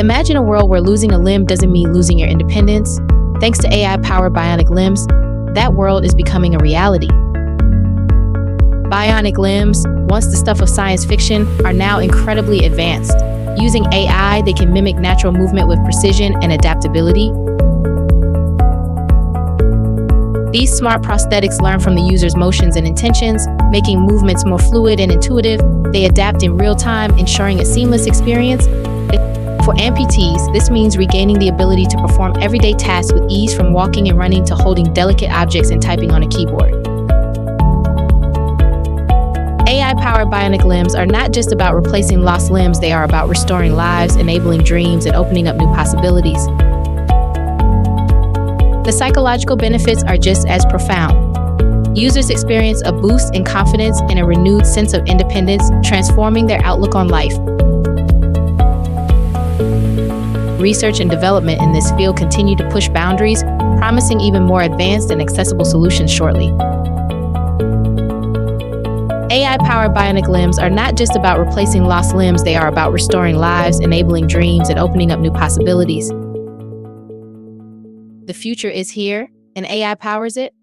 Imagine a world where losing a limb doesn't mean losing your independence. Thanks to AI-powered bionic limbs, that world is becoming a reality. Bionic limbs, once the stuff of science fiction, are now incredibly advanced. Using AI, they can mimic natural movement with precision and adaptability. These smart prosthetics learn from the user's motions and intentions, making movements more fluid and intuitive. They adapt in real time, ensuring a seamless experience. For amputees, this means regaining the ability to perform everyday tasks with ease, from walking and running to holding delicate objects and typing on a keyboard. AI-powered bionic limbs are not just about replacing lost limbs, they are about restoring lives, enabling dreams, and opening up new possibilities. The psychological benefits are just as profound. Users experience a boost in confidence and a renewed sense of independence, transforming their outlook on life. Research and development in this field continue to push boundaries, promising even more advanced and accessible solutions shortly. AI-powered bionic limbs are not just about replacing lost limbs, they are about restoring lives, enabling dreams, and opening up new possibilities. The future is here, and AI powers it.